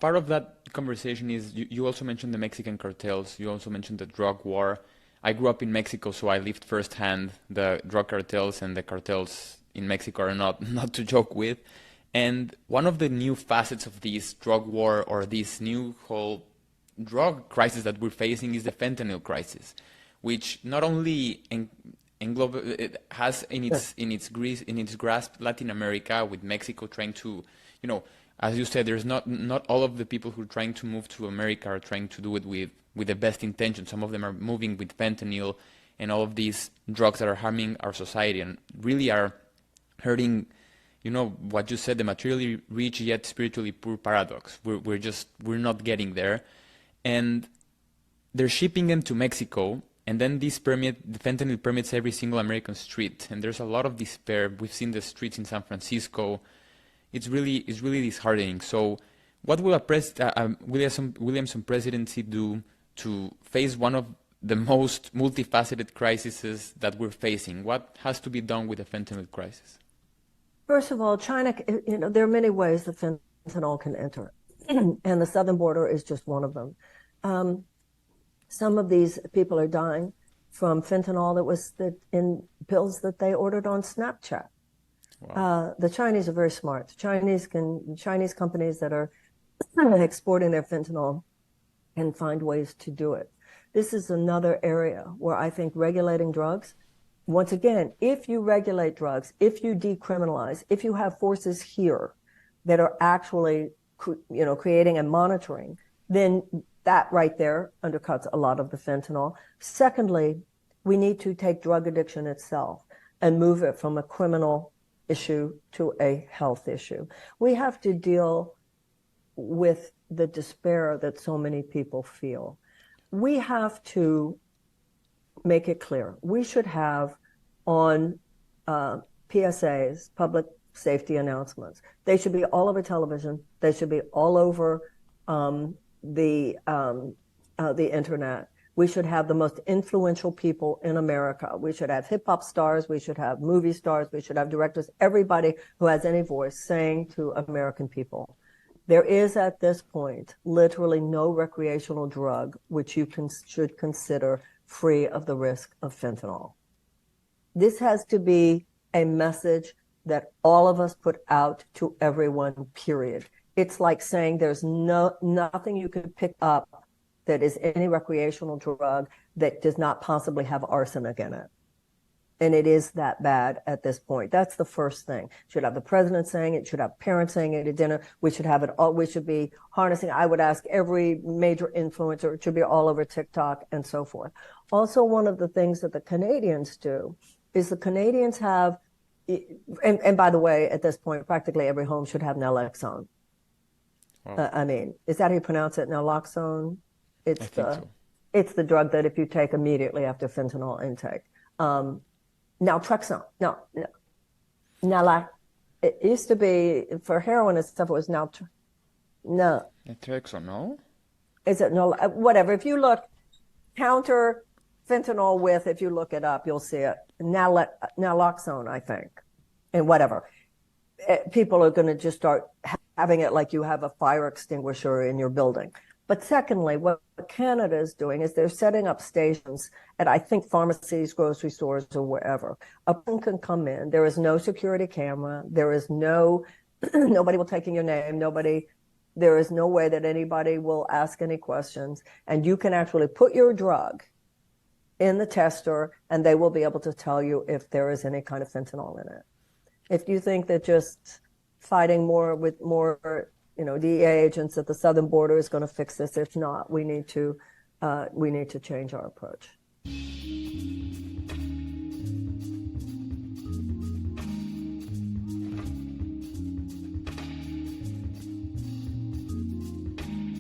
part of that conversation is you also mentioned the Mexican cartels. You also mentioned the drug war. I grew up in Mexico, so I lived firsthand. The drug cartels and the cartels in Mexico are not not to joke with. And one of the new facets of this drug war or this new whole drug crisis that we're facing is the fentanyl crisis, which not only it has in its grasp Latin America, with Mexico trying to, you know, as you said, there's not all of the people who are trying to move to America are trying to do it with the best intention. Some of them are moving with fentanyl and all of these drugs that are harming our society and really are hurting, you know, what you said, the materially rich yet spiritually poor paradox. We're not getting there. And they're shipping them to Mexico, and then the fentanyl permeates every single American street, and there's a lot of despair. We've seen the streets in San Francisco. It's really disheartening. So, what will a Williamson presidency do to face one of the most multifaceted crises that we're facing? What has to be done with the fentanyl crisis? First of all, China, there are many ways that fentanyl can enter, and the southern border is just one of them. Some of these people are dying from fentanyl that in pills that they ordered on Snapchat. Wow. The Chinese are very smart. Chinese companies that are exporting their fentanyl can find ways to do it. This is another area where I think regulating drugs, once again, if you regulate drugs, if you decriminalize, if you have forces here that are actually, creating and monitoring, then that right there undercuts a lot of the fentanyl. Secondly, we need to take drug addiction itself and move it from a criminal issue to a health issue. We have to deal with the despair that so many people feel. We have to make it clear. We should have on PSAs, public safety announcements. They should be all over television. They should be all over the internet. We should have the most influential people in America. We should have hip hop stars. We should have movie stars. We should have directors. Everybody who has any voice saying to American people, there is at this point literally no recreational drug which you should consider free of the risk of fentanyl. This has to be a message that all of us put out to everyone, period. It's like saying there's nothing you can pick up that is any recreational drug that does not possibly have arsenic in it. And it is that bad at this point. That's the first thing. Should have the president saying it, should have parents saying it at dinner. We should have it all. We should be harnessing. I would ask every major influencer. It should be all over TikTok and so forth. Also, one of the things that the Canadians do is the Canadians have, and by the way, at this point, practically every home should have naloxone. Wow. I mean, is that how you pronounce it? Naloxone? I think so. It's the drug that if you take immediately after fentanyl intake. Naltrexone. No. It used to be for heroin and stuff. It was no. Naltrexone, no? Is it no? Whatever. If you look counter fentanyl with, if you look it up, you'll see it. Naloxone, I think, and whatever. People are going to just start having it like you have a fire extinguisher in your building. But secondly, what Canada is doing is they're setting up stations at, I think, pharmacies, grocery stores, or wherever. A person can come in. There is no security camera. There is nobody will take in your name. There is no way that anybody will ask any questions. And you can actually put your drug in the tester, and they will be able to tell you if there is any kind of fentanyl in it. If you think that just fighting with more DEA agents at the southern border is going to fix this, if not, we need to change our approach.